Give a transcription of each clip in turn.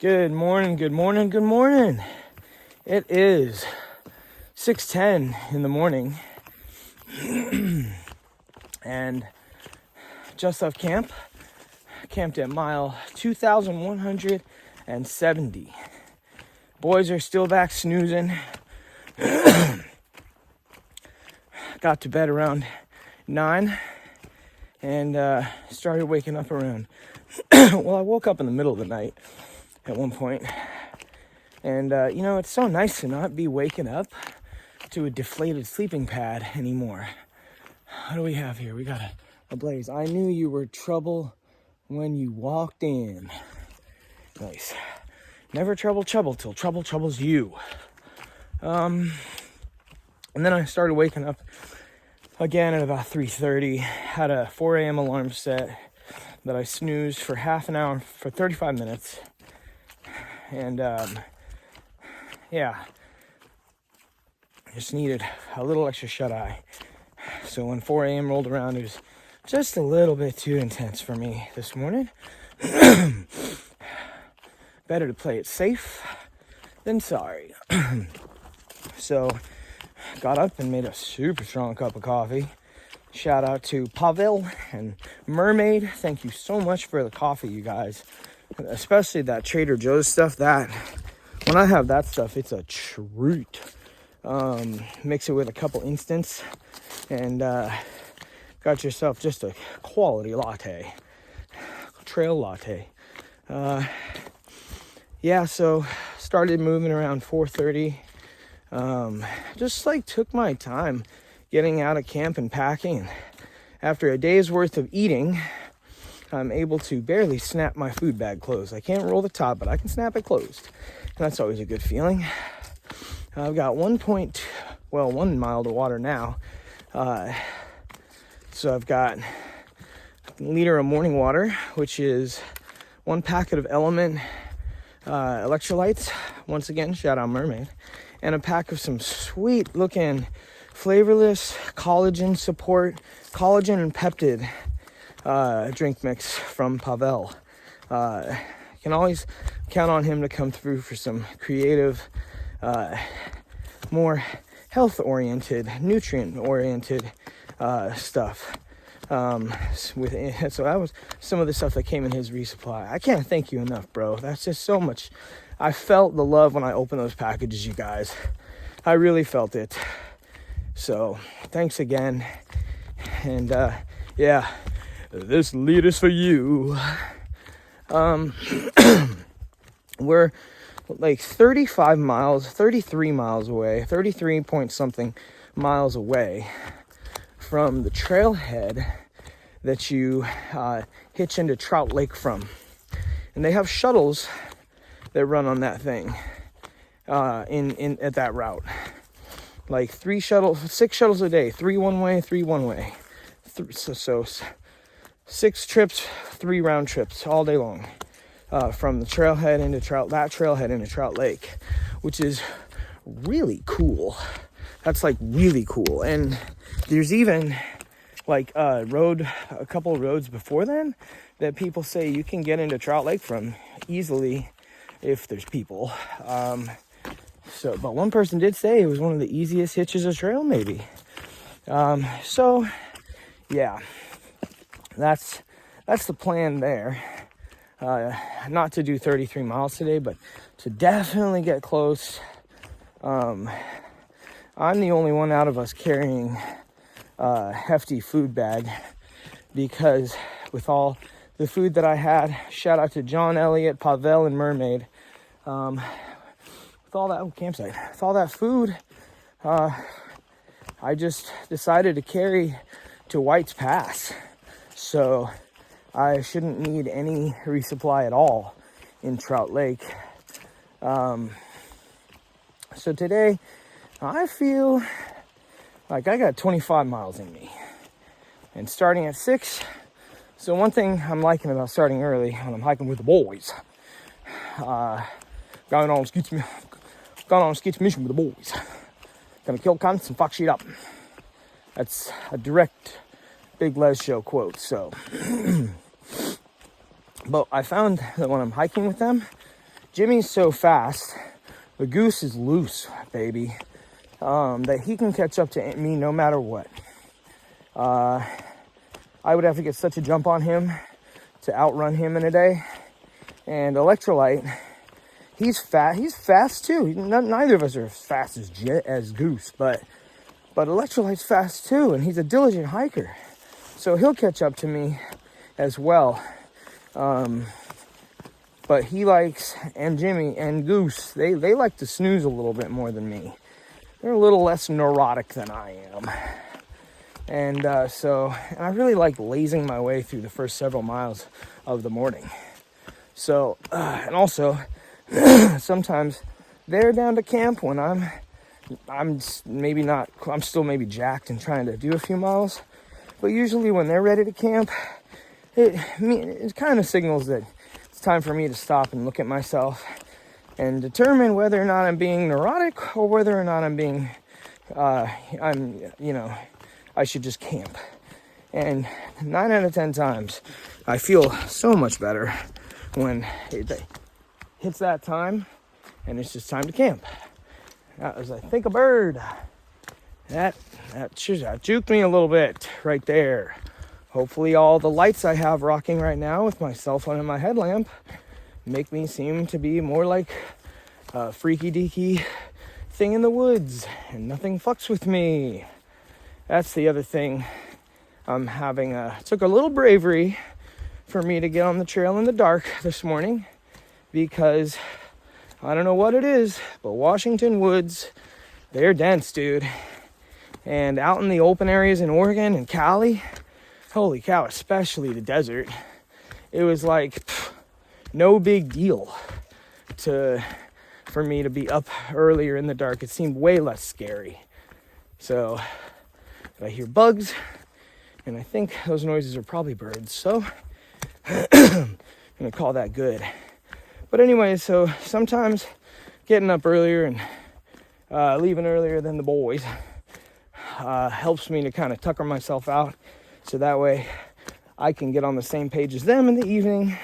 Good morning, good morning, good morning. It is 6:10 in the morning and just left camp. Camped at mile 2,170. Boys are still back snoozing. Got to bed around 9 and started waking up around, well, I woke up in the middle of the night at one point. And, it's so nice to not be waking up to a deflated sleeping pad anymore. What do we have here? We got a blaze. I knew you were trouble when you walked in. Nice. Never trouble till trouble troubles you. And then I started waking up again at about 3:30. Had a 4 a.m. alarm set that I snoozed for half an hour, for 35 minutes. And, just needed a little extra shut-eye. So when 4 a.m. rolled around, it was just a little bit too intense for me this morning. Better to play it safe than sorry. So got up and made a super strong cup of coffee. Shout out to Pavel and Mermaid. Thank you so much for the coffee, you guys. Especially that Trader Joe's stuff. That when I have that stuff, it's a treat. Mix it with a couple instants and got yourself just a quality latte, trail latte. So started moving around 4:30. Just took my time getting out of camp and packing. After a day's worth of eating, I'm able to barely snap my food bag closed. I can't roll the top, but I can snap it closed. And that's always a good feeling. I've got 1 mile to water now. So I've got a liter of morning water, which is 1 packet of Element electrolytes. Once again, shout out Mermaid. And a pack of some sweet looking flavorless collagen and peptid drink mix from Pavel. You can always count on him to come through for some creative, more health-oriented, nutrient-oriented stuff. So that was some of the stuff that came in his resupply. I can't thank you enough, bro. That's just so much. I felt the love when I opened those packages, you guys. I really felt it. So thanks again. And this lead is for you. We're 33 miles away, 33 point something miles away from the trailhead that you hitch into Trout Lake from. And they have shuttles that run on that thing at that route. 6 shuttles a day, 3 one way, 3 one way. So 6 trips, 3 round trips all day long. From the trailhead into Trout Lake, which is really cool. That's really cool. And there's even a couple of roads before then that people say you can get into Trout Lake from easily if there's people. But one person did say it was one of the easiest hitches of trail, maybe. That's the plan there. Not to do 33 miles today, but to definitely get close. I'm the only one out of us carrying a hefty food bag because with all the food that I had, shout out to John Elliott, Pavel, and Mermaid. With all that food, I just decided to carry to White's Pass. So I shouldn't need any resupply at all in Trout Lake. So today, I feel like I got 25 miles in me. And starting at 6. So one thing I'm liking about starting early when I'm hiking with the boys. Going on a ski mission with the boys. Gonna kill cunts and fuck shit up. That's a direct Big Les Show quote. So, but I found that when I'm hiking with them, Jimmy's so fast. The goose is loose, baby. That he can catch up to me no matter what. I would have to get such a jump on him to outrun him in a day. And Electrolyte, he's fast. He's fast too. Neither of us are as fast as Goose, but Electrolyte's fast too, and he's a diligent hiker, so he'll catch up to me as well. But he likes, and Jimmy and Goose, they like to snooze a little bit more than me. They're a little less neurotic than I am. And so I really like lazing my way through the first several miles of the morning. So, and also, sometimes they're down to camp when I'm still maybe jacked and trying to do a few miles. But usually when they're ready to camp, it kind of signals that it's time for me to stop and look at myself and determine whether or not I'm being neurotic or whether or not I'm being, I should just camp. And 9 out of 10 times, I feel so much better when it hits that time and it's just time to camp. That was, I think, a bird. That juked me a little bit right there. Hopefully all the lights I have rocking right now with my cell phone and my headlamp make me seem to be more like a freaky deaky thing in the woods and nothing fucks with me. That's the other thing. I'm having took a little bravery for me to get on the trail in the dark this morning, because I don't know what it is, but Washington woods, they're dense, dude. And out in the open areas in Oregon and Cali, holy cow, especially the desert, it was like no big deal for me to be up earlier in the dark. It seemed way less scary. So I hear bugs, and I think those noises are probably birds. So I'm gonna call that good. But anyway, so sometimes getting up earlier and leaving earlier than the boys helps me to kind of tucker myself out, so that way I can get on the same page as them in the evening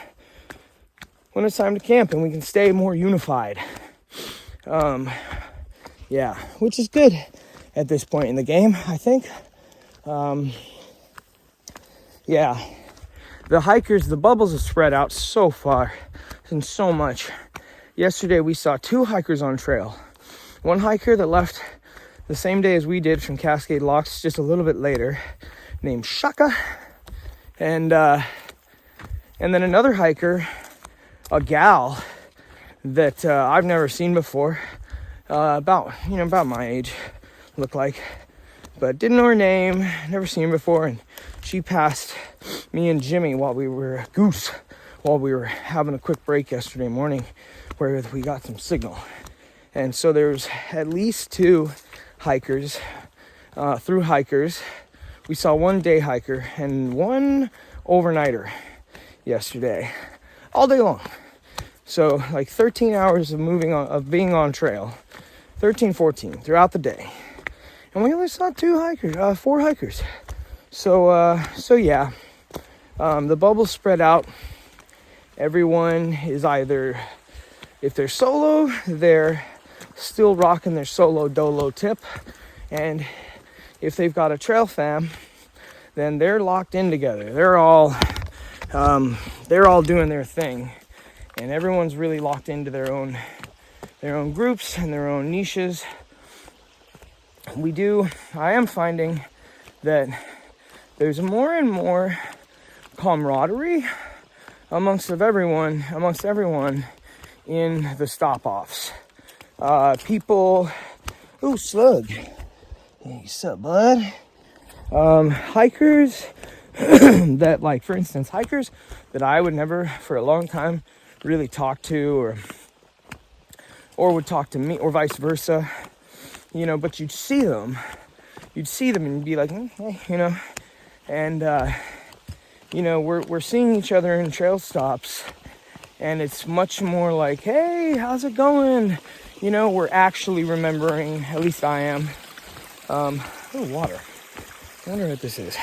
when it's time to camp, and we can stay more unified. Which is good at this point in the game, I think. The hikers, the bubbles have spread out so far and so much. Yesterday we saw 2 hikers on trail. One hiker that left the same day as we did from Cascade Locks, just a little bit later, named Shaka. And then another hiker, a gal that I've never seen before, about my age, looked like, but didn't know her name, never seen her before, and she passed me and Jimmy while we were having a quick break yesterday morning where we got some signal. And so there's at least 2 hikers, through hikers. We saw 1 day hiker and 1 overnighter yesterday, all day long. So like 13 hours of being on trail, 13, 14 throughout the day. And we only saw 4 hikers. So yeah, the bubbles spread out. Everyone is either, if they're solo, they're still rocking their solo dolo tip. And if they've got a trail fam, then they're locked in together. They're all doing their thing. And everyone's really locked into their own groups and their own niches. I am finding that there's more and more camaraderie amongst everyone in the stop-offs. People, slug. Hey, what's up, bud? Hikers that, like, for instance, hikers that I would never for a long time really talk to, or would talk to me, or vice versa, but you'd see them and you'd be like, hey, and we're seeing each other in trail stops, and it's much more like, hey, how's it going? We're actually remembering, at least I am. Water. I wonder what this is.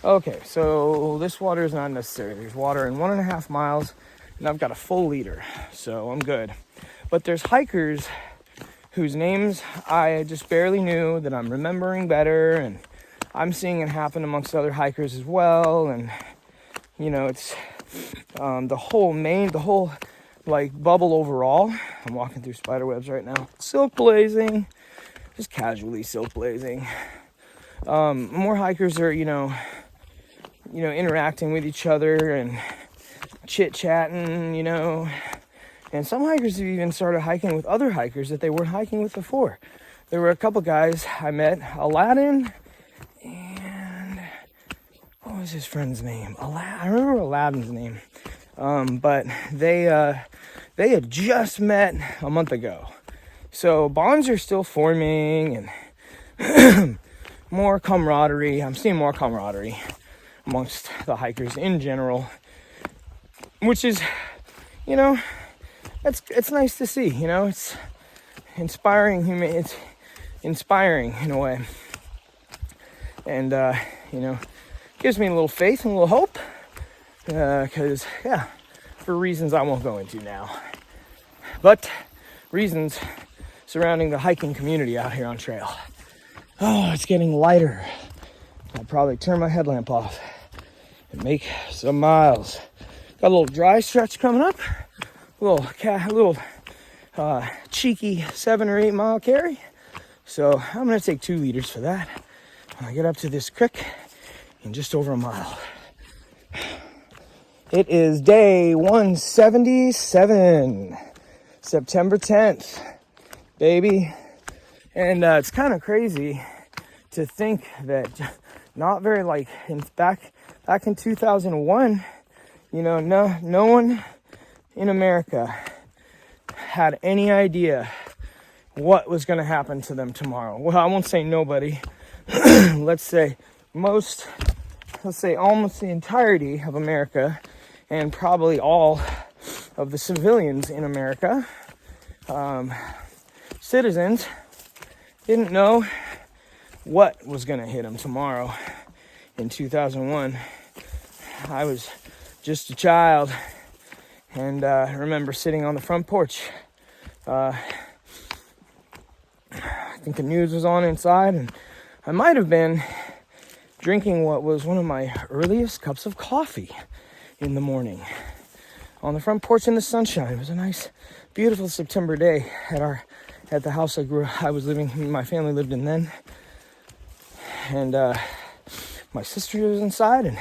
Okay, so this water is not necessary. There's water in 1.5 miles and I've got a full leader, so I'm good. But there's hikers whose names I just barely knew that I'm remembering better, and I'm seeing it happen amongst other hikers as well. And it's the whole like bubble overall. I'm walking through spider webs right now, silk blazing, just casually silk blazing. More hikers are interacting with each other and chit-chatting, and some hikers have even started hiking with other hikers that they weren't hiking with before. There were a couple guys I met, Aladdin, and what was his friend's name? I remember Aladdin's name, but they had just met a month ago. So bonds are still forming, and more camaraderie. I'm seeing more camaraderie amongst the hikers in general, which is, it's nice to see. It's inspiring. It's inspiring in a way, and gives me a little faith and a little hope. Because for reasons I won't go into now, but reasons surrounding the hiking community out here on trail. Oh, it's getting lighter. I'll probably turn my headlamp off and make some miles. Got a little dry stretch coming up. A little cheeky 7 or 8 mile carry. So I'm gonna take 2 liters for that when I get up to this creek in just over a mile. It is day 177, September 10th, baby. And it's kind of crazy to think that not very back in 2001, no one in America had any idea what was going to happen to them tomorrow. Well, I won't say nobody. Let's say almost the entirety of America, and probably all of the civilians in America, citizens, didn't know what was going to hit them tomorrow in 2001. I was just a child, and I remember sitting on the front porch. I think the news was on inside, and I might have been drinking what was one of my earliest cups of coffee in the morning on the front porch in the sunshine. It was a nice, beautiful September day at the house I was living. My family lived in then, and my sister was inside, and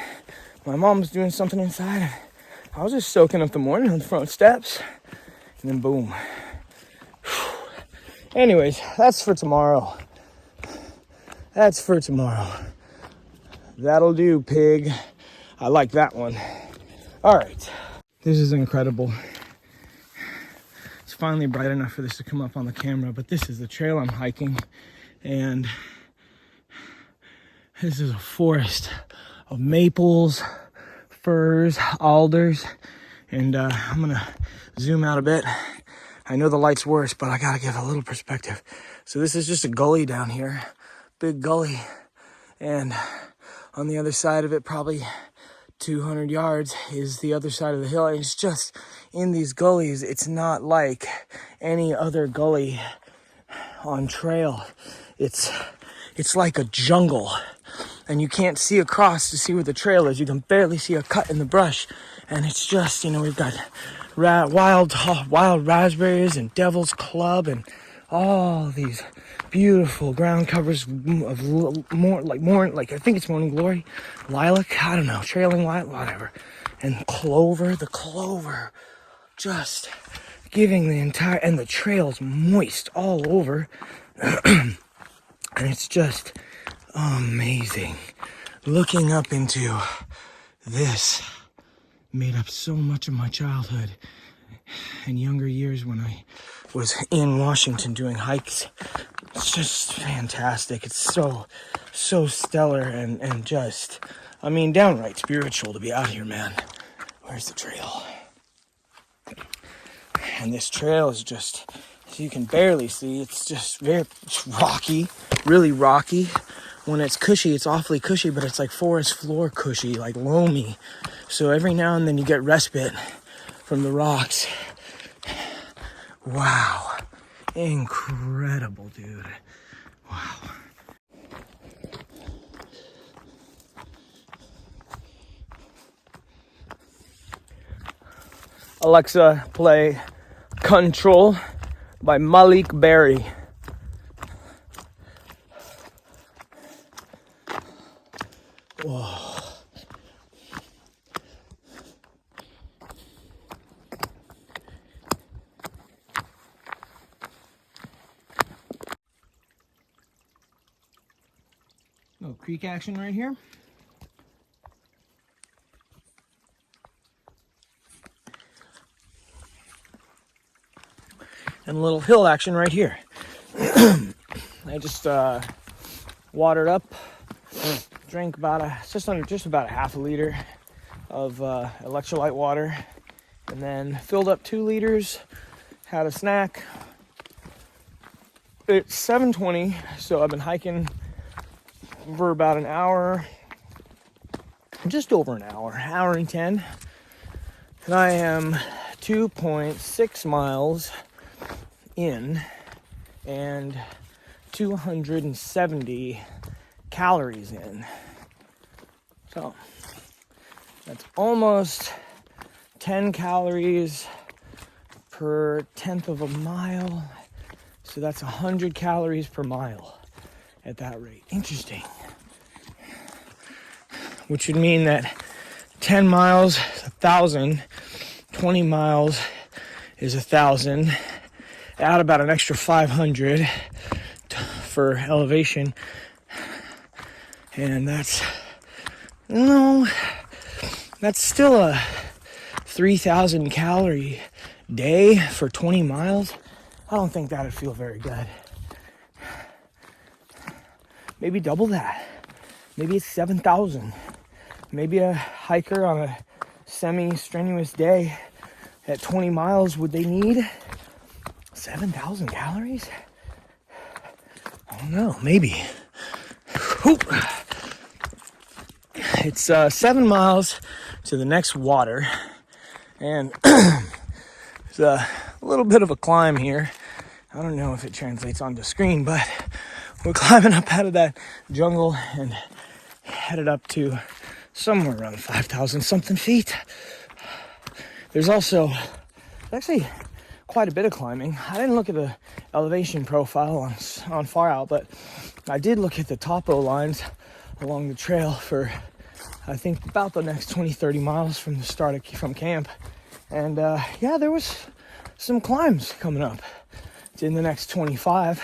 my mom was doing something inside, and I was just soaking up the morning on the front steps, and then boom. Anyways, that's for tomorrow. That'll do, pig. I like that one. All right. This is incredible. It's finally bright enough for this to come up on the camera, but this is the trail I'm hiking, and this is a forest of maples, firs, alders, and I'm gonna zoom out a bit. I know the light's worse, but I gotta give a little perspective. So this is just a gully down here, big gully, and on the other side of it, probably 200 yards, is the other side of the hill. And it's just in these gullies, it's not like any other gully on trail. It's like a jungle, and you can't see across to see where the trail is. You can barely see a cut in the brush, and it's just, we've got wild raspberries and devil's club and all these beautiful ground covers of more like I think it's morning glory, lilac, I don't know, trailing lilac, whatever, and the clover just giving the entire, and the trail's moist all over. And it's just amazing. Looking up into this made up so much of my childhood and younger years when I was in Washington doing hikes. It's just fantastic. It's so stellar and just, downright spiritual to be out here, man. Where's the trail? And this trail is just, you can barely see. It's just it's rocky, really rocky. When it's cushy, it's awfully cushy, but it's like forest floor cushy, like loamy. So every now and then you get respite from the rocks. Wow. Incredible, dude. Wow. Alexa, play Control by Malik Berry. Whoa. Little creek action right here. And a little hill action right here. I just watered up, drank just about a half a liter of electrolyte water, and then filled up 2 liters, had a snack. It's 7:20, so I've been hiking for about an hour, just over an hour and 10, and I am 2.6 miles in and 270 calories in. So that's almost 10 calories per tenth of a mile. So that's 100 calories per mile at that rate. Interesting. Which would mean that 10 miles is 1,000, 20 miles is 1,000. Add about an extra 500 for elevation, and that's still a 3,000 calorie day for 20 miles. I don't think that'd feel very good. Maybe double that. Maybe it's 7,000. Maybe a hiker on a semi-strenuous day at 20 miles, would they need 7,000 calories? I don't know, maybe. Oop. It's 7 miles to the next water, and it's a little bit of a climb here. I don't know if it translates onto screen, but we're climbing up out of that jungle and headed up to somewhere around 5,000 something feet. There's actually quite a bit of climbing. I didn't look at the elevation profile on far out, but I did look at the topo lines along the trail for, I think, about the next 20-30 miles from the start from camp. And yeah, there was some climbs coming up in the next 25.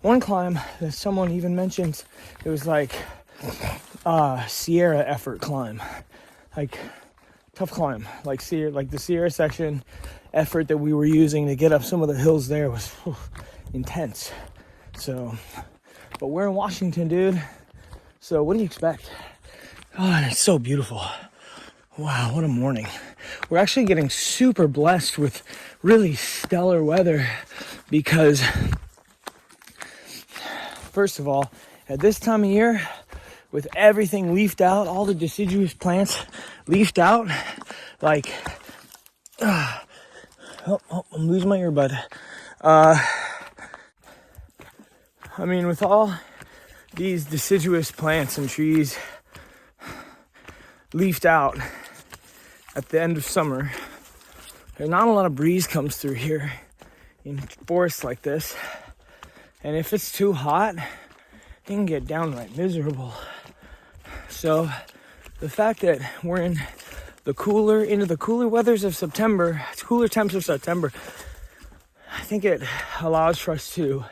One climb that someone even mentions, it was like Sierra effort climb, like tough climb, like the Sierra section effort that we were using to get up some of the hills there was intense. So, but we're in Washington, dude. So what do you expect? Oh, and it's so beautiful. Wow, what a morning. We're actually getting super blessed with really stellar weather because, first of all, at this time of year, with everything leafed out, all the deciduous plants leafed out, like, I'm losing my earbud. I mean, with all these deciduous plants and trees leafed out at the end of summer, there's not a lot of breeze comes through here in forests like this. And if it's too hot, it can get downright miserable. So the fact that we're into the cooler weathers of September, cooler temps of September, I think it allows for us to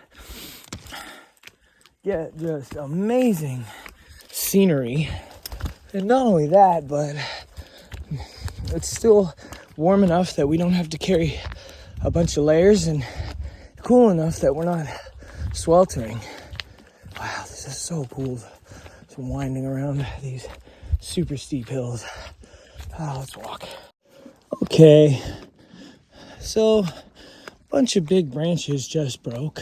get just amazing scenery. And not only that, but it's still warm enough that we don't have to carry a bunch of layers, and cool enough that we're not sweltering. Wow, this is so cool. Just winding around these super steep hills. Let's walk. Okay, so a bunch of big branches just broke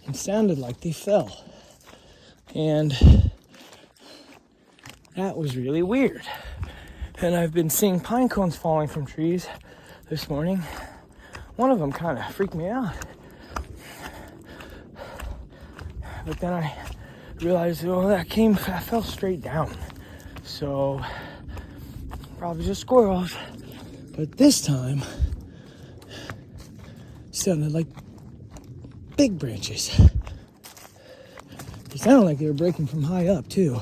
and sounded like they fell. And that was really weird. And I've been seeing pine cones falling from trees this morning. One of them kind of freaked me out. But then I realized, that fell straight down. So, probably just squirrels. But this time, sounded like big branches. It sounded like they were breaking from high up too,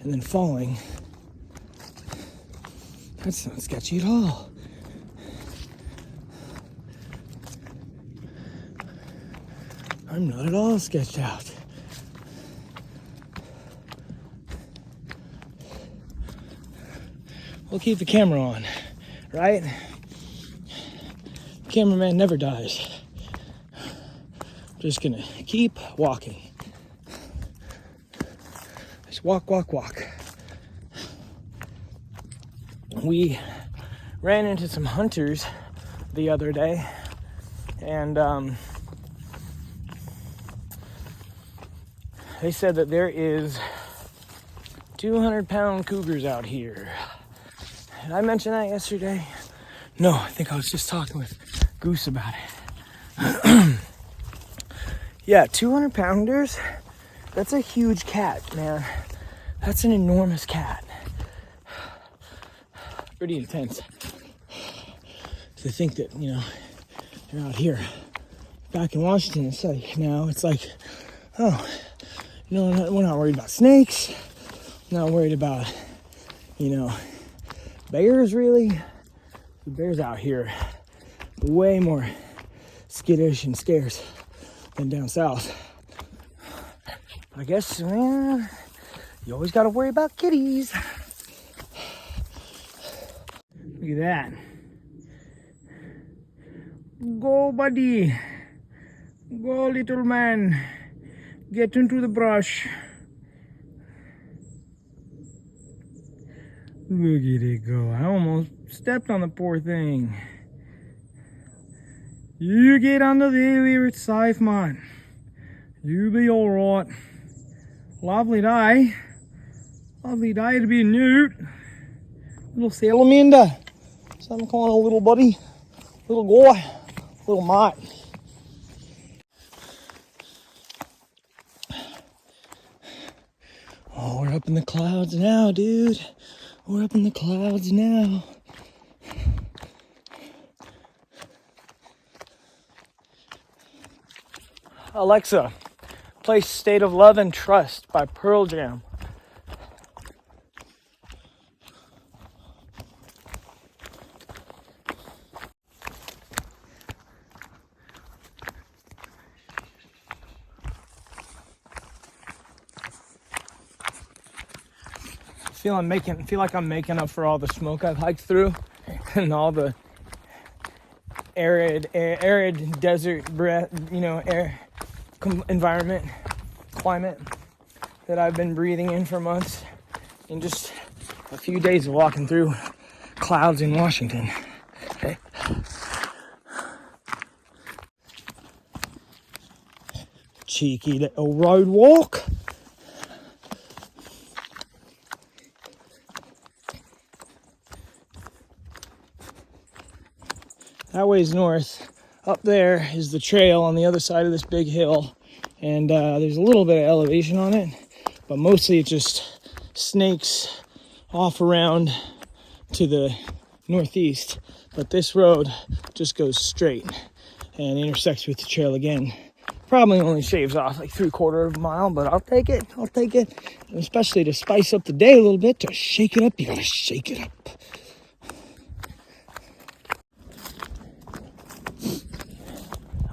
and then falling. That's not sketchy at all. I'm not at all sketched out. We'll keep the camera on, right? Cameraman never dies. Just gonna keep walking. Just walk, walk, walk. We ran into some hunters the other day, and they said that there is 200-pound cougars out here. Did I mention that yesterday? No, I think I was just talking with Goose about it. Yeah, 200-pounders. That's a huge cat, man. That's an enormous cat. Pretty intense. To think that, they're out here. Back in Washington, it's like, oh, we're not worried about snakes. Not worried about, bears, really. The bears out here, way more skittish and scarce than down south. I guess, man, you always got to worry about kitties. Look at that. Go, buddy. Go, little man. Get into the brush. Look at it go. I almost stepped on the poor thing. You get under there where it's safe, man. You be alright. Lovely day. Lovely day to be a newt. Little salamander. Some kind of little buddy. Little guy. Little mate. Oh, we're up in the clouds now, dude. We're up in the clouds now. Alexa, play State of Love and Trust by Pearl Jam. Feel like I'm making up for all the smoke I've hiked through and all the arid desert breath, environment, climate that I've been breathing in for months in just a few days of walking through clouds in Washington. Okay. Cheeky little road walk. That way's north. Up there is the trail on the other side of this big hill, and there's a little bit of elevation on it, but mostly it just snakes off around to the northeast. But this road just goes straight and intersects with the trail again. Probably only shaves off like 3/4 of a mile, but I'll take it. And especially to spice up the day a little bit, to shake it up. You gotta shake it up.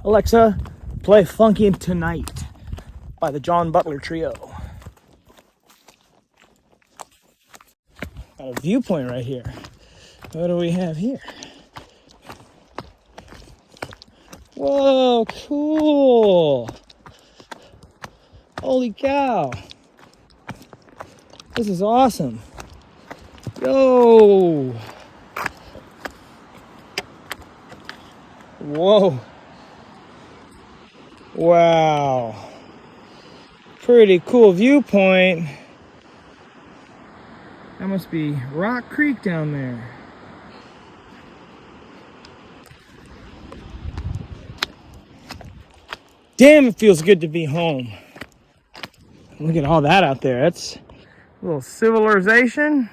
Alexa, play Funky Tonight by the John Butler Trio. Got a viewpoint right here. What do we have here? Whoa, cool. Holy cow. This is awesome. Yo. Whoa. Wow. Pretty cool viewpoint. That must be Rock Creek down there. Damn, it feels good to be home. Look at all that out there. That's a little civilization.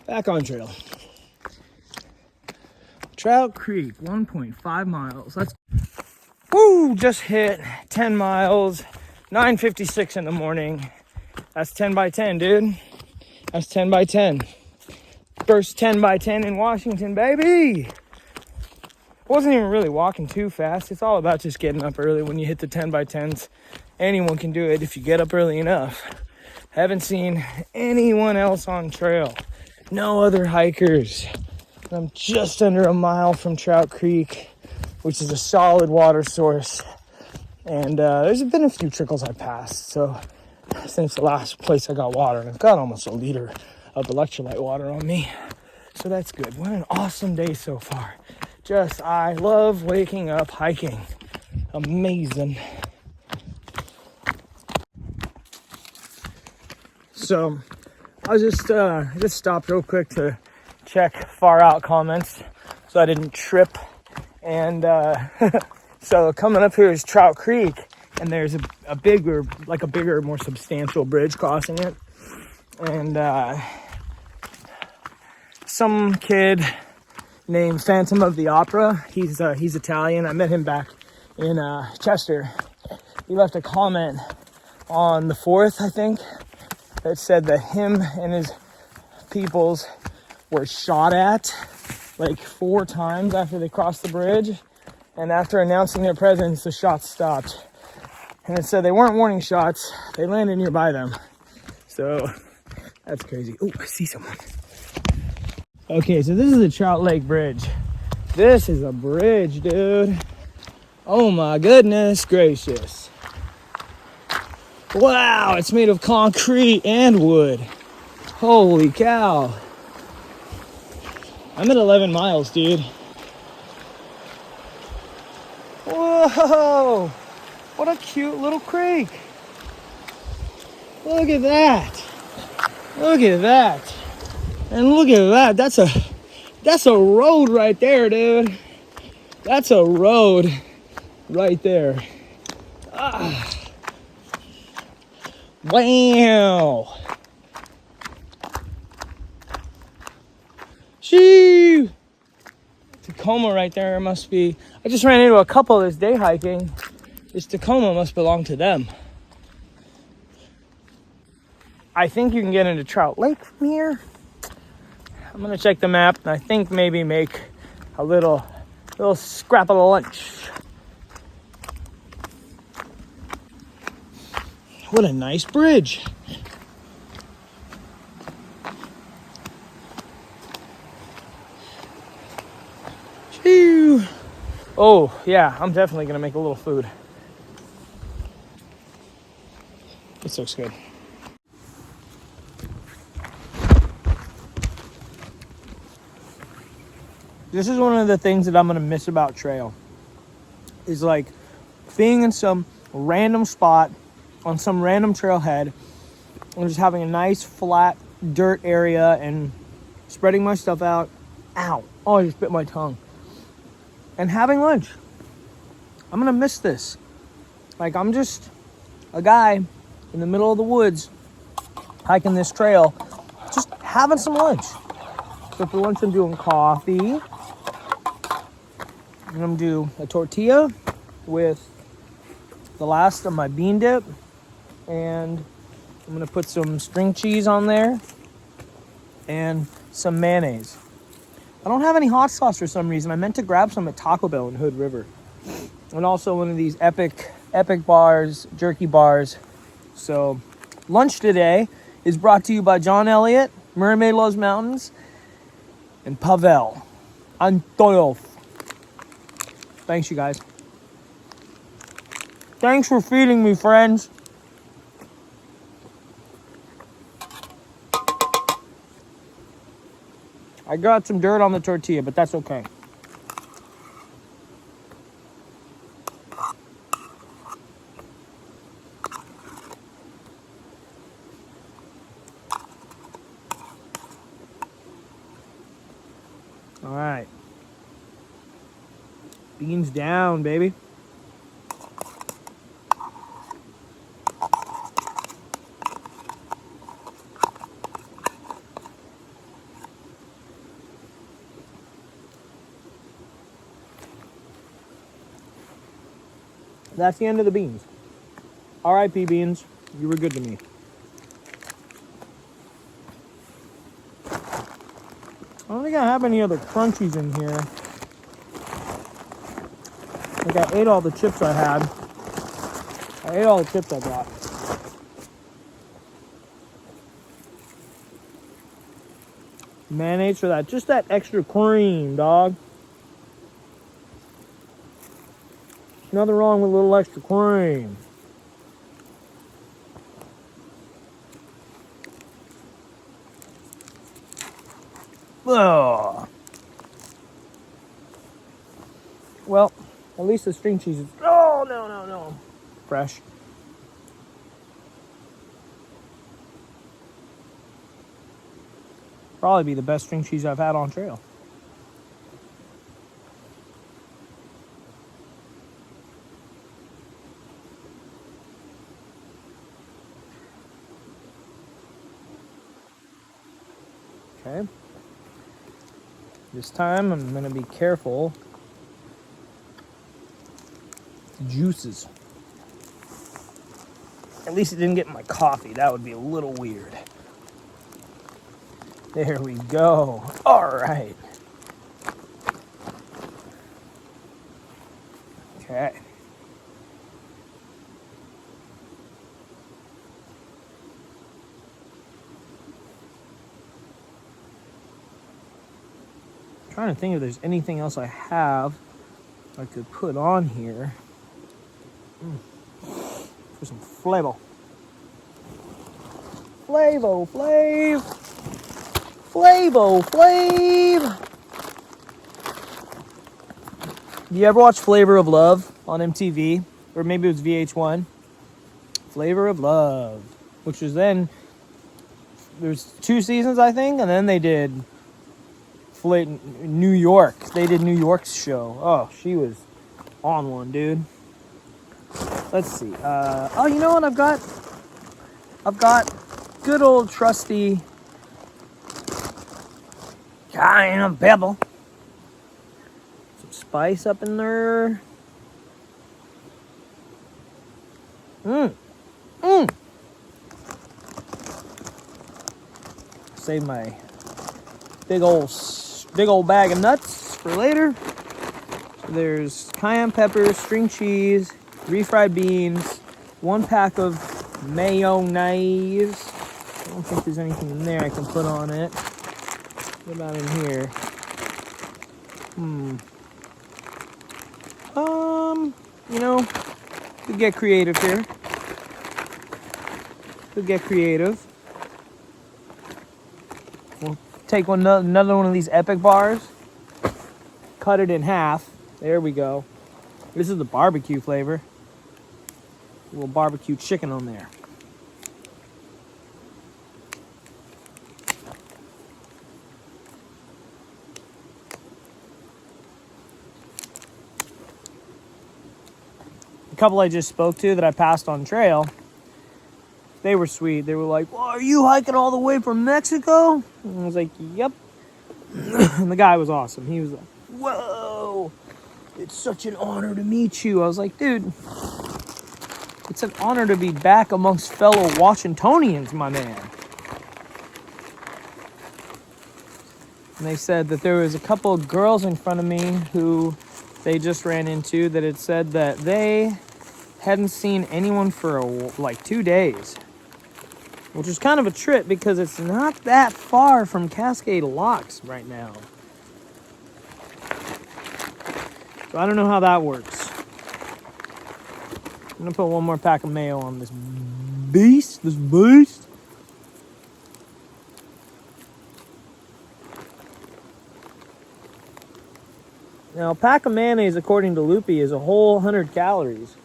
Back on trail. Trout Creek, 1.5 miles. That's just hit 10 miles, 9:56 in the morning. That's 10 by 10, dude. That's 10 by 10. First 10 by 10 in Washington, baby. Wasn't even really walking too fast. It's all about just getting up early when you hit the 10 by 10s. Anyone can do it if you get up early enough. Haven't seen anyone else on trail. No other hikers. I'm just under a mile from Trout Creek, which is a solid water source. And there's been a few trickles I passed. So since the last place I got water, and I've got almost a liter of electrolyte water on me. So that's good. What an awesome day so far. I love waking up hiking. Amazing. So I just stopped real quick to check far out comments so I didn't trip. And so coming up here is Trout Creek, and there's a bigger, more substantial bridge crossing it. And some kid named Phantom of the Opera, he's Italian. I met him back in Chester. He left a comment on the 4th, I think, that said that him and his peoples were shot at like 4 times after they crossed the bridge, and after announcing their presence, the shots stopped. And it said they weren't warning shots, they landed nearby them. So that's crazy. Oh, I see someone. Okay, so this is the Trout Lake Bridge. This is a bridge, dude. Oh my goodness gracious. Wow, it's made of concrete and wood. Holy cow. I'm at 11 miles, dude. Whoa, what a cute little creek. Look at that. Look at that. And look at that. That's a road right there, dude. That's a road right there. Ah. Wow. Shoo. Tacoma right there must be. I just ran into a couple this day hiking. This Tacoma must belong to them. I think you can get into Trout Lake from here. I'm gonna check the map and I think maybe make a little scrap of lunch. What a nice bridge. Phew. Oh yeah, I'm definitely gonna make a little food. This looks good. This is one of the things that I'm gonna miss about trail, is like being in some random spot on some random trailhead and just having a nice flat dirt area and spreading my stuff out. Ow, oh, I just bit my tongue. And having lunch. I'm gonna miss this. Like, I'm just a guy in the middle of the woods hiking this trail, just having some lunch. So for lunch I'm doing coffee. I'm gonna do a tortilla with the last of my bean dip, and I'm gonna put some string cheese on there and some mayonnaise. I don't have any hot sauce for some reason. I meant to grab some at Taco Bell in Hood River, and also one of these epic bars, jerky bars. So lunch today is brought to you by John Elliott, Mermaid Loves Mountains, and Pavel Antonov. Thanks, you guys. Thanks for feeding me, friends. I I got some dirt on the tortilla, but that's okay. All right. Beans down, baby. That's the end of the beans. R.I.P. beans. You were good to me. I don't think I have any other crunchies in here. Like I ate all the chips I had. I ate all the chips I got. Mayonnaise for that. Just that extra cream, dog. Nothing wrong with a little extra cream. Ugh. Well, at least the string cheese is... Oh, no. Fresh. Probably be the best string cheese I've had on trail. Okay. This time I'm going to be careful. Juices. At least it didn't get in my coffee. That would be a little weird. There we go. All right. Okay. I'm trying to think if there's anything else I have I could put on here. For some flavor. Flav. Do you ever watch Flavor of Love on MTV? Or maybe it was VH1? Flavor of Love. Which was then... There's 2 seasons, I think, and then they did... New York. They did New York's show. Oh, she was on one, dude. Let's see. Oh, you know what I've got? I've got good old trusty cayenne pepper. Some spice up in there. Save my big old bag of nuts for later. So there's cayenne pepper, string cheese, refried beans, 1 pack of mayonnaise. I don't think there's anything in there I can put on it. What about in here? You know, could get creative here. We'll take another one of these Epic bars, cut it in half. There we go. This is the barbecue flavor. A little barbecue chicken on there. A couple I just spoke to that I passed on trail, they were sweet. They were like, well, are you hiking all the way from Mexico? And I was like, yep. And the guy was awesome. He was like, whoa, it's such an honor to meet you. I was like, dude, it's an honor to be back amongst fellow Washingtonians, my man. And they said that there was a couple of girls in front of me who they just ran into that had said that they hadn't seen anyone for like 2 days. Which is kind of a trip because it's not that far from Cascade Locks right now. So I don't know how that works. I'm going to put 1 more pack of mayo on this beast. Now, a pack of mayonnaise, according to Loopy, is a whole 100 calories.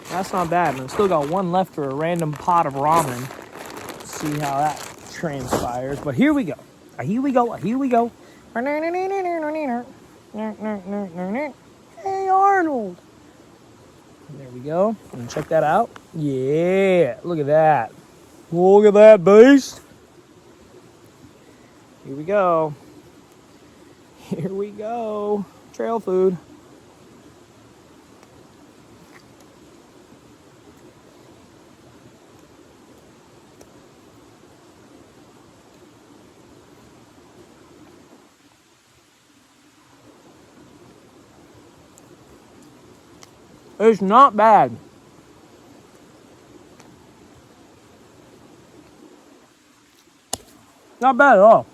That's not bad. And I've still got one left for a random pot of ramen. Let's see how that transpires. But here we go. Here we go. Here we go. Hey, Arnold. There we go. And check that out. Yeah. Look at that. Look at that beast. Here we go. Here we go. Trail food. It's not bad. Not bad at all.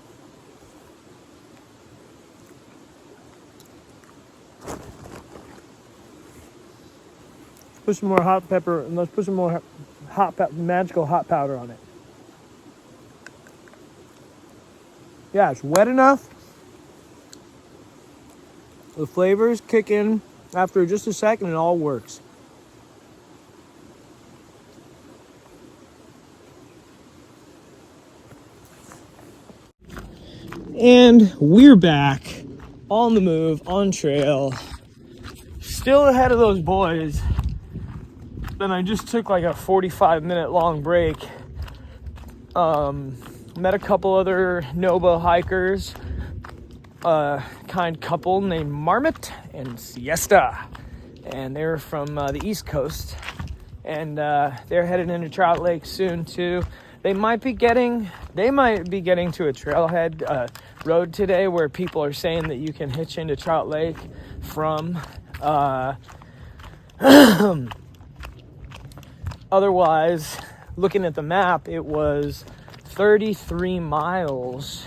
Put some more hot pepper, and let's put some more magical hot powder on it. Yeah, it's wet enough. The flavors kick in after just a second, it all works. And we're back on the move, on trail. Still ahead of those boys. Then I just took like a 45-minute long break. Met a couple other Noba hikers. A kind couple named Marmot and Siesta. And they're from the East Coast. And they're headed into Trout Lake soon too. They might be getting to a trailhead road today where people are saying that you can hitch into Trout Lake from otherwise, looking at the map, it was 33 miles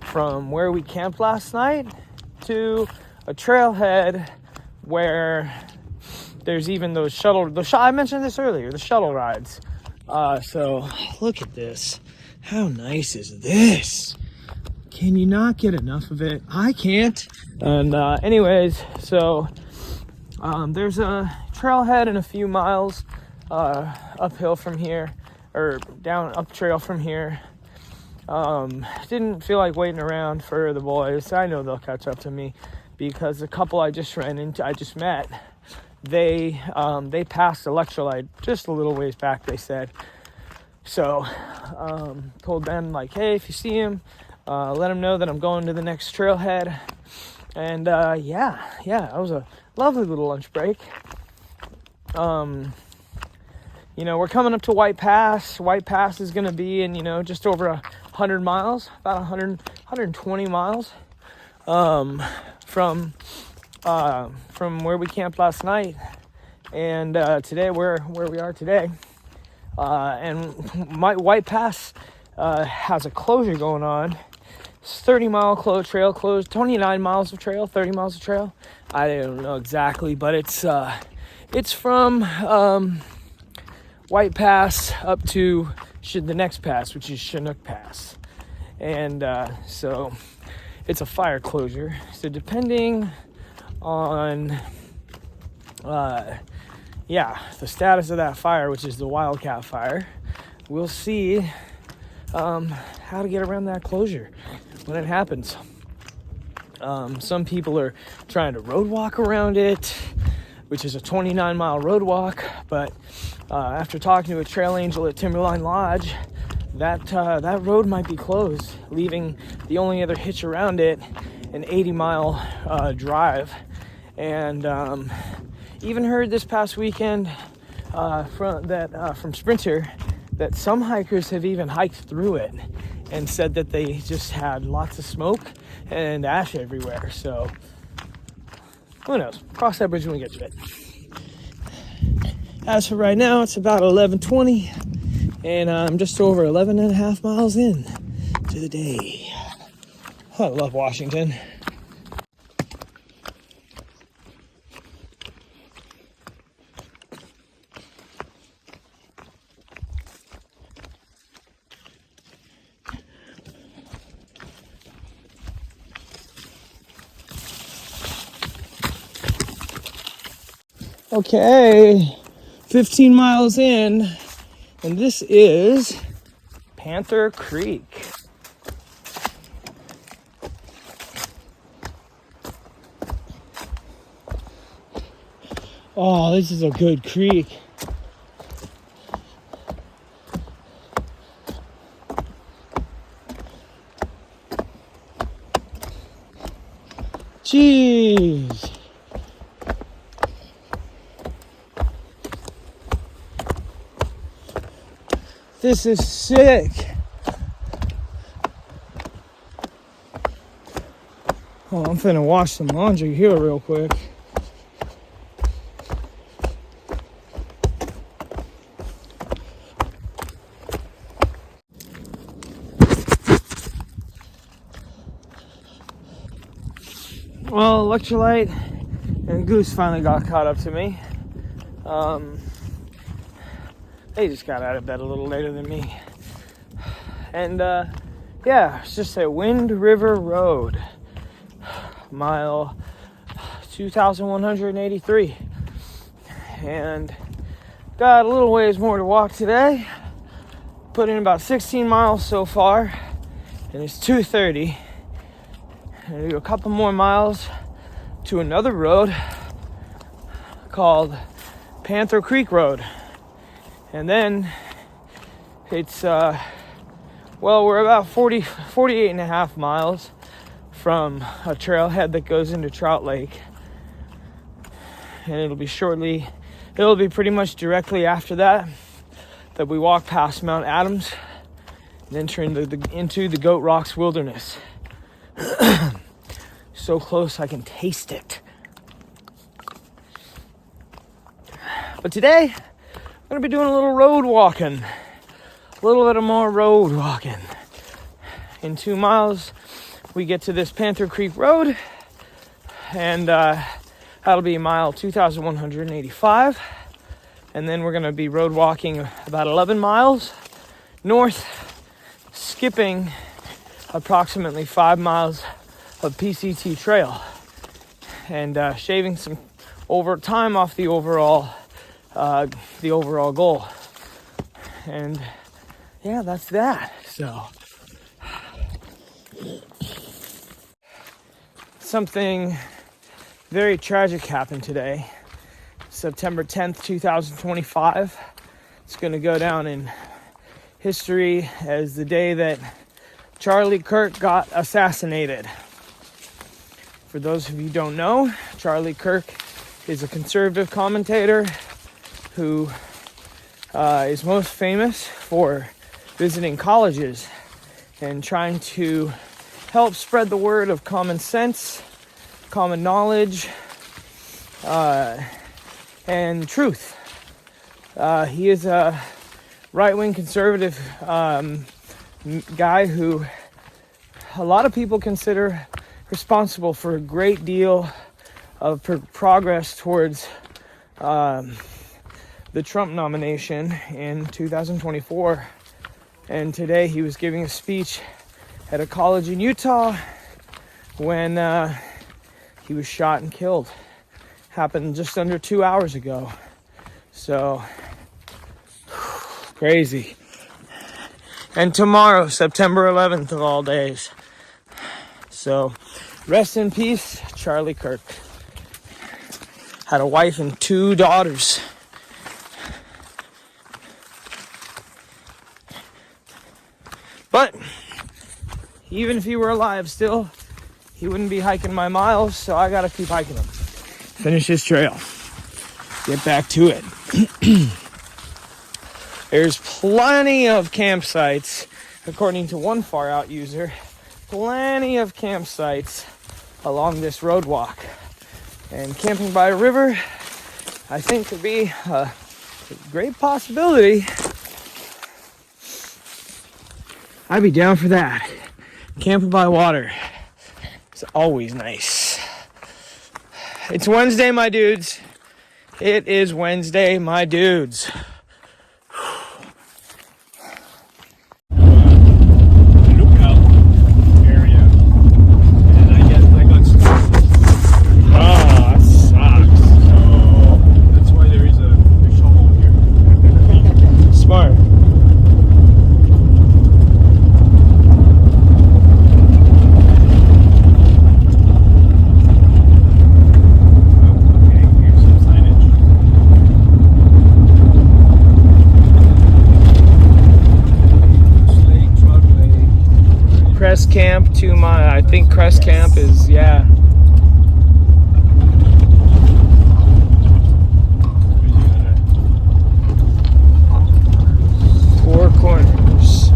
from where we camped last night to a trailhead where there's even those I mentioned this earlier, the shuttle rides. So look at this. How nice is this? Can you not get enough of it? I can't. And anyways, so there's a trailhead in a few miles uphill from here, or down up trail from here. Didn't feel like waiting around for the boys. I know they'll catch up to me because the couple I just met, they passed electrolyte just a little ways back, they said. So told them, like, hey, if you see him, let him know that I'm going to the next trailhead. And yeah, that was a lovely little lunch break. We're coming up to White Pass. White Pass is going to be in, just over 100 miles, about 120 miles from where we camped last night. And today, where we are today. And my White Pass has a closure going on. It's 30-mile trail closed, 29 miles of trail, 30 miles of trail. I don't know exactly, but it's from White Pass up to the next pass, which is Chinook Pass. And so it's a fire closure. So depending on the status of that fire, which is the Wildcat fire, we'll see how to get around that closure when it happens. Some people are trying to road walk around it, which is a 29-mile road walk, but after talking to a trail angel at Timberline Lodge, that road might be closed, leaving the only other hitch around it an 80-mile drive. And even heard this past weekend from Sprinter that some hikers have even hiked through it and said that they just had lots of smoke and ash everywhere. So who knows? Cross that bridge when we get to it. As for right now, it's about 11:20, and I'm just over 11 and a half miles in to the day. I love Washington. Okay, 15 miles in, and this is Panther Creek. Oh, this is a good creek. Jeez. This is sick. Oh, I'm finna wash some laundry here real quick. Well, Electrolyte and Goose finally got caught up to me. They just got out of bed a little later than me. And yeah, it's just a Wind River Road, mile 2,183. And got a little ways more to walk today. Put in about 16 miles so far, and it's 2:30. And I do a couple more miles to another road called Panther Creek Road. And then it's, we're about 48 and a half miles from a trailhead that goes into Trout Lake. And it'll be pretty much directly after that we walk past Mount Adams and enter into the Goat Rocks Wilderness. So close I can taste it. But today, I'm going to be doing a little road walking. A little bit of more road walking. In 2 miles, we get to this Panther Creek Road. And that'll be mile 2,185. And then we're going to be road walking about 11 miles north, skipping approximately 5 miles of PCT trail. And shaving some time off the overall goal. And yeah, that's that. So something very tragic happened today, September 10th, 2025. It's going to go down in history as the day that Charlie Kirk got assassinated. For those of you who don't know, Charlie Kirk is a conservative commentator who is most famous for visiting colleges and trying to help spread the word of common sense, common knowledge, and truth. He is a right-wing conservative guy who a lot of people consider responsible for a great deal of progress towards the Trump nomination in 2024. And today he was giving a speech at a college in Utah when he was shot and killed. Happened just under 2 hours ago. So, crazy. And tomorrow, September 11th of all days. So, rest in peace, Charlie Kirk. Had a wife and 2 daughters. But even if he were alive still, he wouldn't be hiking my miles, so I gotta keep hiking them. Finish his trail. Get back to it. There's plenty of campsites, according to one far out user, plenty of campsites along this road walk. And camping by a river, I think, could be a great possibility. I'd be down for that. Camping by water. It's always nice. It's Wednesday, my dudes. It is Wednesday, my dudes. camp to my, I think Crest Camp is, yeah. Four Corners.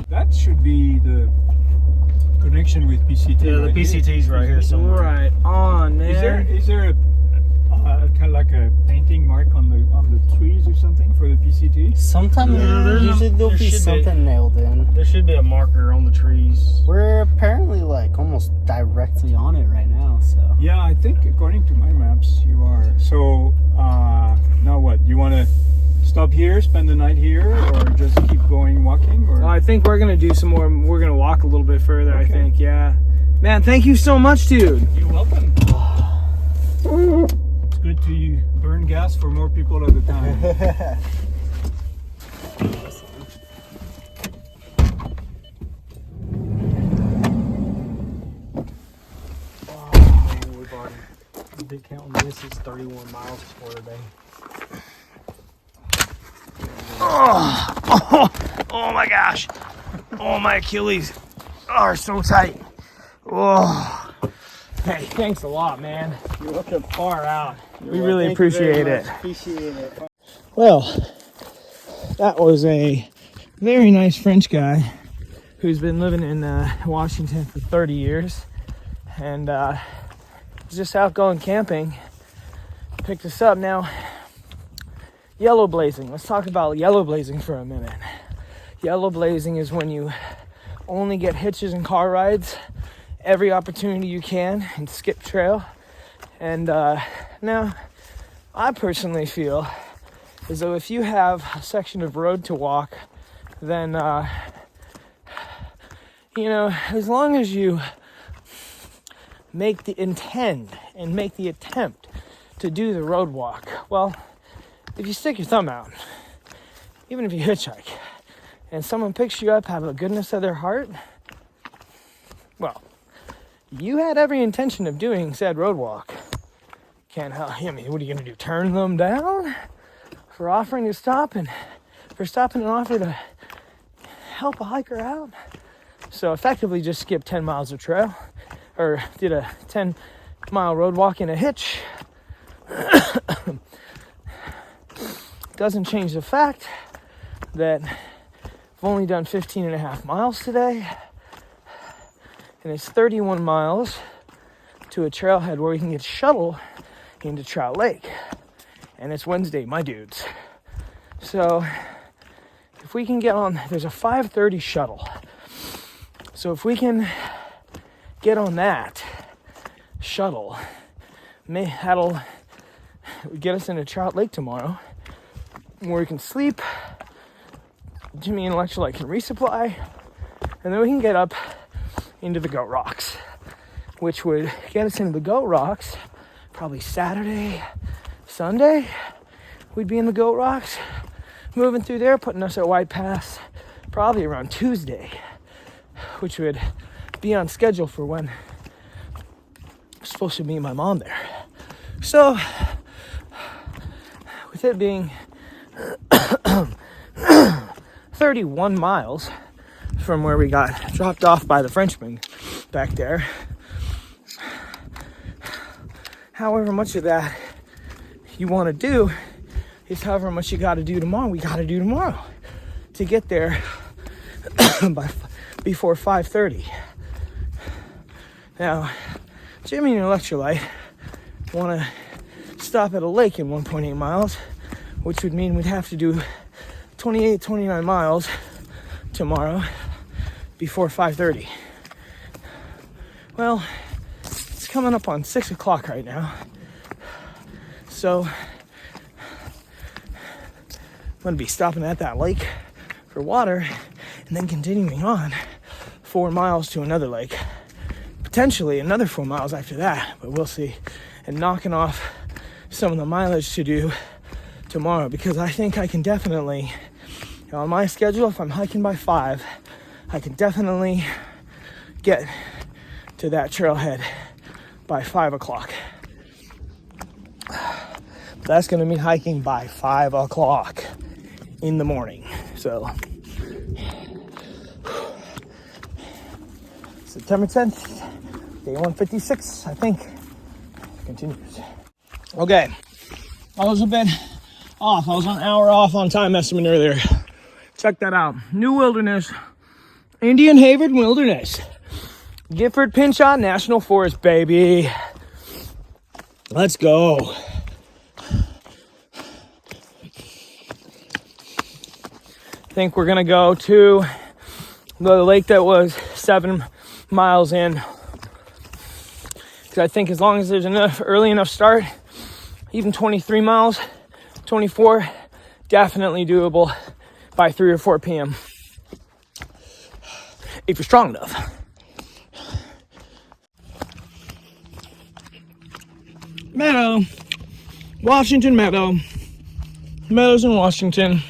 That should be the connection with PCT. Yeah, the PCT's right here somewhere. Right on, man. Is there a kind of like a painting mark on the trees or something for the PCT? Sometimes usually there'll be something nailed in. There should be a marker on the trees. We're apparently like almost directly on it right now, so. Yeah, I think according to my maps you are. So now what? You want to stop here, spend the night here, or just keep going walking? Or I think we're gonna do some more. We're gonna walk a little bit further. Okay. I think, yeah. Man, thank you so much, dude. you're welcome. It's good to burn gas for more people at a time. Big count on this is 31 miles for today. Oh my gosh. Oh, my Achilles are so tight. Oh. Hey, thanks a lot, man. You're welcome. Far out. We Well, really thank you very appreciate it. much. Appreciate it. Well, that was a very nice French guy who's been living in Washington for 30 years. And was just out going camping. Picked us up. Now, yellow blazing. Let's talk about yellow blazing for a minute. Yellow blazing is when you only get hitches and car rides every opportunity you can and skip trail. And now, I personally feel as though if you have a section of road to walk, then, as long as you make the attempt to do the road walk, well, if you stick your thumb out, even if you hitchhike, and someone picks you up out of the goodness of their heart, well, you had every intention of doing said road walk. Can't help. I mean, what are you gonna do? Turn them down for offering to stop and for stopping and offer to help a hiker out? So effectively, just skip 10 miles of trail, or did a 10-mile road walk in a hitch. Doesn't change the fact that I've only done 15 and a half miles today, and it's 31 miles to a trailhead where we can get shuttle into Trout Lake, and it's Wednesday, my dudes. So if we can get on, there's a 5:30 shuttle, so if we can get on that shuttle, that'll get us into Trout Lake tomorrow, where we can sleep, Jimmy and Electrolyte can resupply, and then we can get up into the Goat Rocks, which would get us into the Goat Rocks probably Saturday, Sunday. We'd be in the Goat Rocks, moving through there, putting us at White Pass probably around Tuesday, which would be on schedule for when I'm supposed to meet my mom there. So, with it being 31 miles from where we got dropped off by the Frenchman back there, however much of that you want to do is however much you got to do tomorrow. We got to do tomorrow to get there before 5:30. Now, Jimmy and Electrolyte want to stop at a lake in 1.8 miles, which would mean we'd have to do 29 miles tomorrow before 5:30. Well, it's coming up on 6 o'clock right now, so I'm going to be stopping at that lake for water and then continuing on 4 miles to another lake, potentially another 4 miles after that, but we'll see, and knocking off some of the mileage to do tomorrow, because I think I can definitely, on my schedule, if I'm hiking by 5, I can definitely get to that trailhead by 5 o'clock. That's going to mean hiking by 5 o'clock in the morning. So September 10th, day 156, I think. Continues. Okay, I was a bit off. I was an hour off on time estimate earlier. Check that out. New wilderness, Indian Hayward Wilderness, Gifford Pinchot National Forest, baby. Let's go. I think we're gonna go to the lake that was 7 miles in. Because I think as long as there's enough early enough start, even 23 miles, 24, definitely doable by 3 or 4 p.m. if you're strong enough. Meadow, Washington Meadow, meadows in Washington.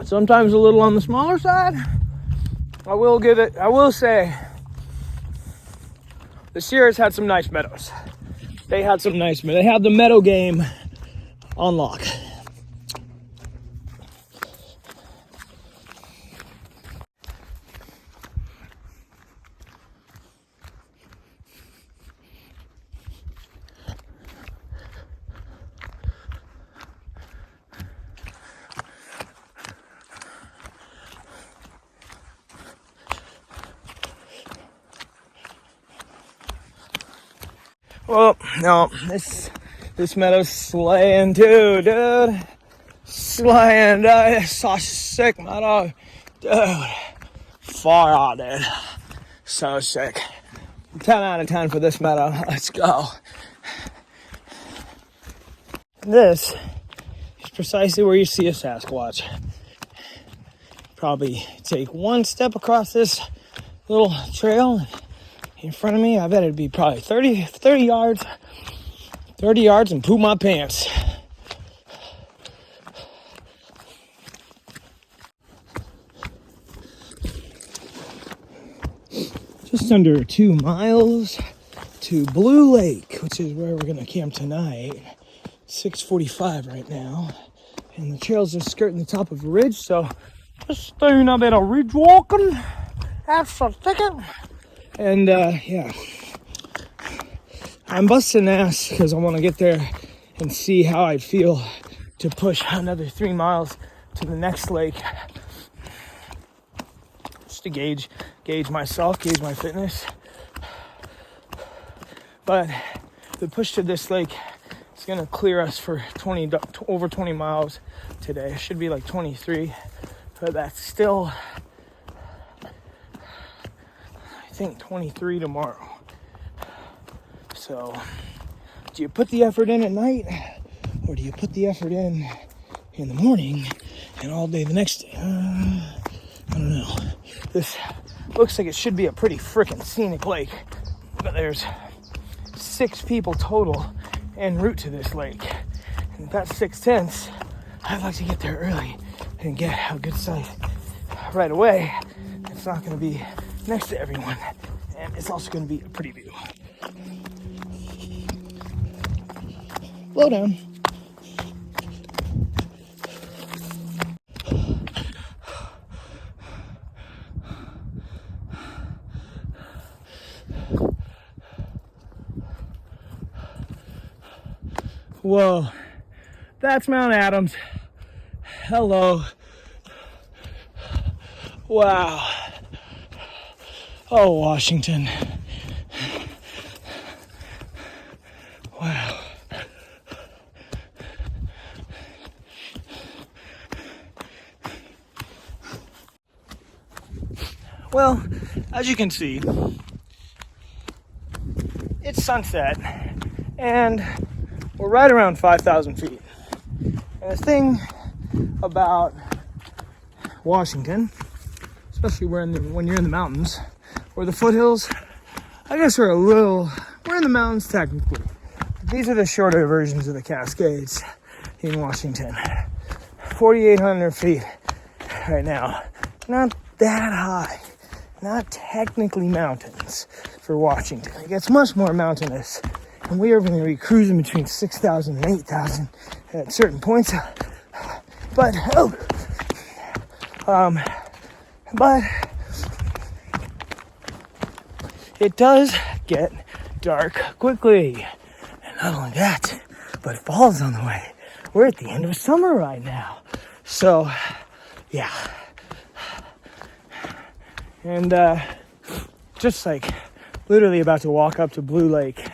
Sometimes a little on the smaller side. I will say, the Sierras had some nice meadows. They had the meadow game on lock. Well, no, this meadow's slaying too, dude. Slaying, dude. It's such a sick meadow, dude. Far out, dude. So sick. 10 out of 10 for this meadow. Let's go. This is precisely where you see a Sasquatch. Probably take one step across this little trail in front of me. I bet it'd be probably 30 yards and poop my pants. Just under 2 miles to Blue Lake, which is where we're gonna camp tonight. 6:45 right now, and the trails are skirting the top of a ridge, so just doing a bit of ridge walking. That's a ticket. And yeah, I'm busting ass because I want to get there and see how I feel to push another 3 miles to the next lake, just to gauge myself, gauge my fitness. But the push to this lake is gonna clear us for over 20 miles today. It should be like 23, but that's still, I think, 23 tomorrow. So, do you put the effort in at night, or do you put the effort in the morning and all day the next day? I don't know. This looks like it should be a pretty freaking scenic lake, but there's 6 people total en route to this lake. And if that's 6 tents, I'd like to get there early and get a good sight right away. It's not going to be next to everyone, and it's also going to be a pretty view. Slow down. Whoa, that's Mount Adams. Hello. Wow. Oh, Washington. Wow. Well, as you can see, it's sunset, and we're right around 5,000 feet. And the thing about Washington, especially when you're in the mountains, or the foothills, I guess we're in the mountains technically. These are the shorter versions of the Cascades in Washington. 4,800 feet right now. Not that high. Not technically mountains for Washington. It gets much more mountainous. And we are going to be cruising between 6,000 and 8,000 at certain points. But, But it does get dark quickly. And not only that, but fall's on the way. We're at the end of summer right now. So, yeah. And just like literally about to walk up to Blue Lake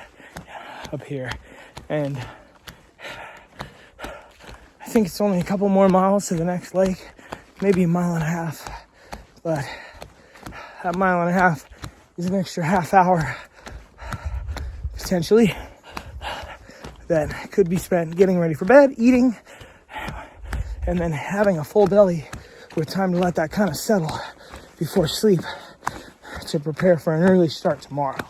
up here. And I think it's only a couple more miles to the next lake, maybe a mile and a half. But that mile and a half is an extra half hour, potentially, that could be spent getting ready for bed, eating, and then having a full belly with time to let that kind of settle before sleep to prepare for an early start tomorrow.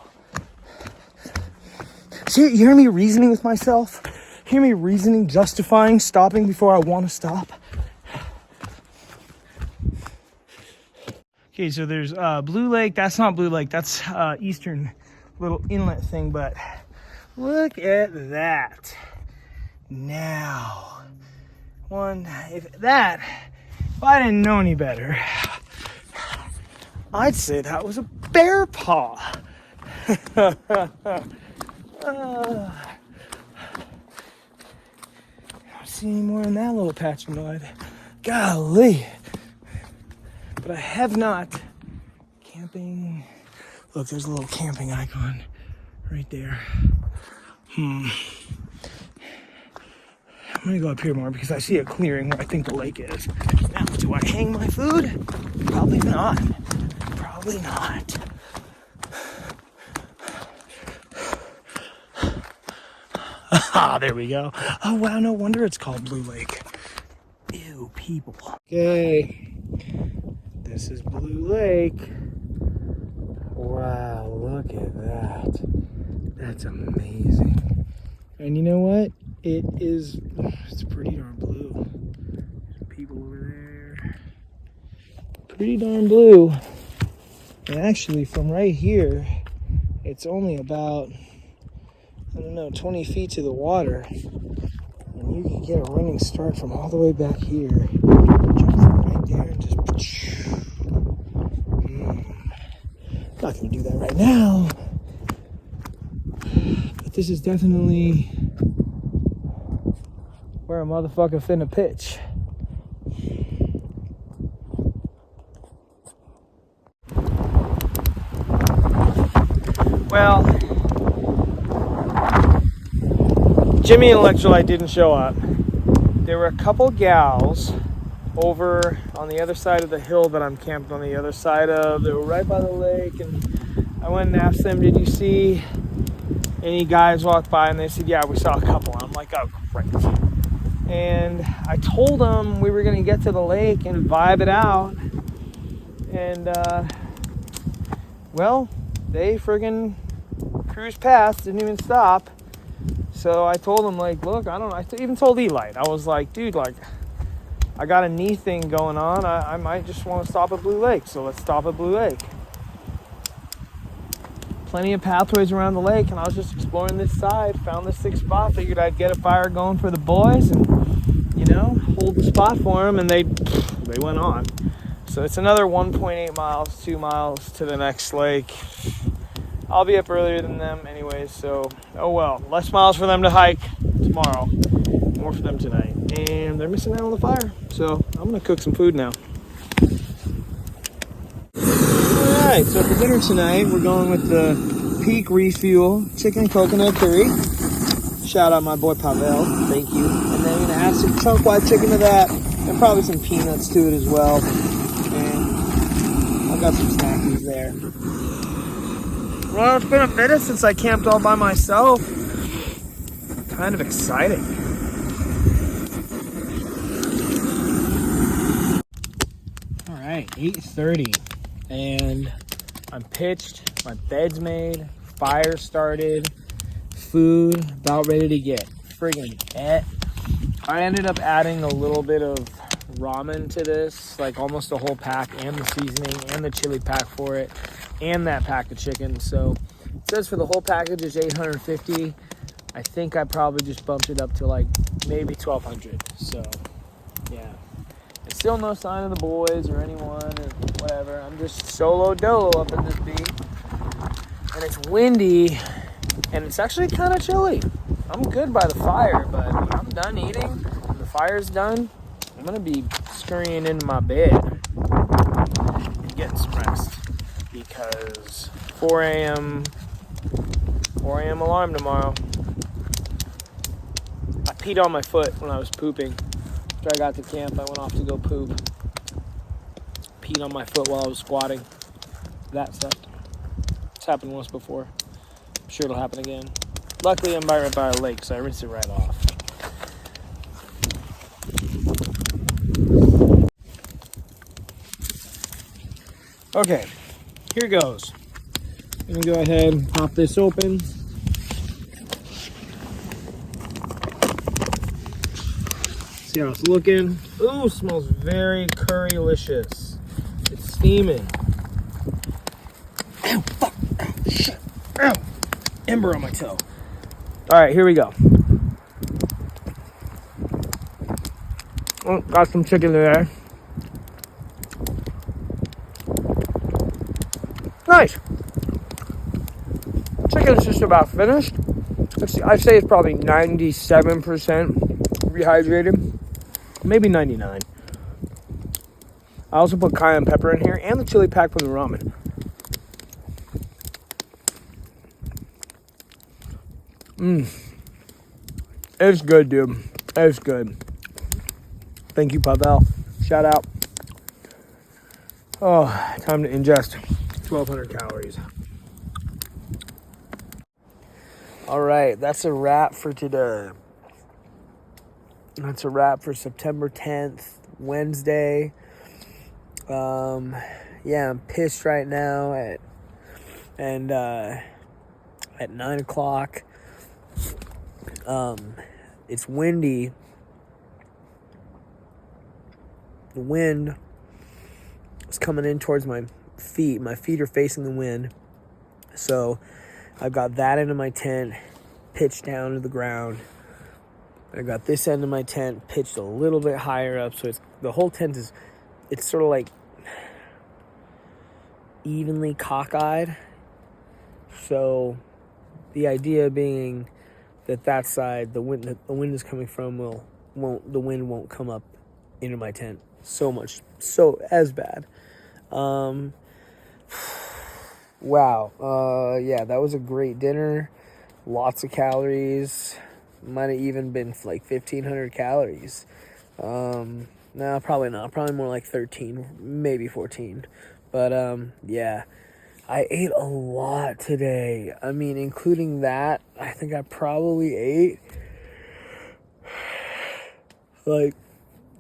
See, you hear me reasoning with myself? Hear me reasoning, justifying, stopping before I want to stop? Okay, so there's Blue Lake. That's not Blue Lake. That's eastern little inlet thing, but look at that. Now, if I didn't know any better, I'd say that was a bear paw. Don't see any more in that little patch of mud. Golly. But I have not. Camping. Look, there's a little camping icon right there. I'm gonna go up here more because I see a clearing where I think the lake is. Now, do I hang my food? Probably not. Probably not. Ah, there we go. Oh, wow, no wonder it's called Blue Lake. Ew, people. Okay. This is Blue Lake. Wow, look at that. That's amazing. And you know what? It's pretty darn blue. People over there. Pretty darn blue. And actually, from right here, it's only about, 20 feet to the water. And you can get a running start from all the way back here. Jump from right there and just... Not gonna do that right now. But this is definitely where a motherfucker finna pitch. Well, Jimmy and Electrolyte didn't show up. There were a couple gals over on the other side of the hill that I'm camped on the other side of. They were right by the lake, and I went and asked them, did you see any guys walk by? And they said, yeah, we saw a couple. And I'm like, oh, great. And I told them we were going to get to the lake and vibe it out. And, well, they friggin' cruised past, didn't even stop. So I told them, like, look, I even told Eli. I was like, dude, like, I got a knee thing going on. I might just want to stop at Blue Lake. So let's stop at Blue Lake. Plenty of pathways around the lake, and I was just exploring this side. Found this sick spot. Figured I'd get a fire going for the boys and, hold the spot for them. And they went on. So it's another 1.8 miles, 2 miles to the next lake. I'll be up earlier than them anyways, so oh well. Less miles for them to hike tomorrow. More for them tonight. And they're missing out on the fire. So I'm gonna cook some food now. Alright, so for dinner tonight, we're going with the Peak Refuel Chicken Coconut Curry. Shout out my boy Pavel, thank you. And then I'm gonna add some chunk white chicken to that, and probably some peanuts to it as well. And I've got some snackies there. Well, it's been a minute since I camped all by myself. Kind of exciting. All right, 8:30, and I'm pitched. My bed's made. Fire started. Food about ready to get friggin' et. I ended up adding a little bit of ramen to this, like almost a whole pack, and the seasoning and the chili pack for it, and that pack of chicken. So it says for the whole package is $850. I think I probably just bumped it up to like maybe $1,200. So yeah, Still no sign of the boys or anyone or whatever. I'm just solo dolo up in this beat. And it's windy, and it's actually kind of chilly. I'm good by the fire, but when I'm done eating and the fire's done, I'm going to be scurrying into my bed and getting some rest. Because 4 a.m. alarm tomorrow. I peed on my foot when I was pooping. After I got to camp, I went off to go poop. Peed on my foot while I was squatting. That sucked. It's happened once before. I'm sure it'll happen again. Luckily, I'm right by a lake, so I rinse it right off. Okay, here goes. I'm gonna go ahead and pop this open. See how it's looking. Ooh, smells very currylicious. It's steaming. Ow, fuck, ow, shit, ow. Ember on my toe. All right, here we go. Oh, got some chicken there. Nice. Chicken's just about finished. I'd say it's probably 97% rehydrated. Maybe 99. I also put cayenne pepper in here and the chili pack from the ramen. It's good, dude. It's good. Thank you, Pavel. Shout out. Oh, time to ingest 1,200 calories. All right, that's a wrap for today. That's a wrap for September 10th, Wednesday. Yeah, I'm pissed right now at 9 o'clock. It's windy. The wind is coming in towards my feet. My feet are facing the wind. So I've got that end of my tent pitched down to the ground. I got this end of my tent pitched a little bit higher up. So the whole tent is, it's sort of like evenly cockeyed. So the idea being that side, the wind is coming from the wind won't come up into my tent so as bad. Wow. Yeah, that was a great dinner. Lots of calories. Might have even been like 1,500 calories. No, probably not. Probably more like 13, maybe 14. But yeah, I ate a lot today. I mean, including that, I think I probably ate like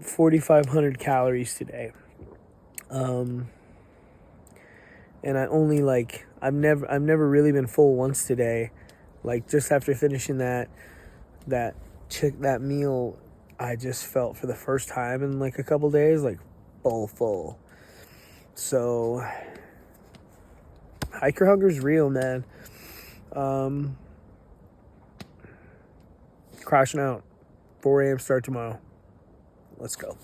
4,500 calories today. And I only I've never really been full once today. Like just after finishing that meal, I just felt for the first time in like a couple days like full. So hiker hunger's real, man. Crashing out. 4 a.m. start tomorrow. Let's go.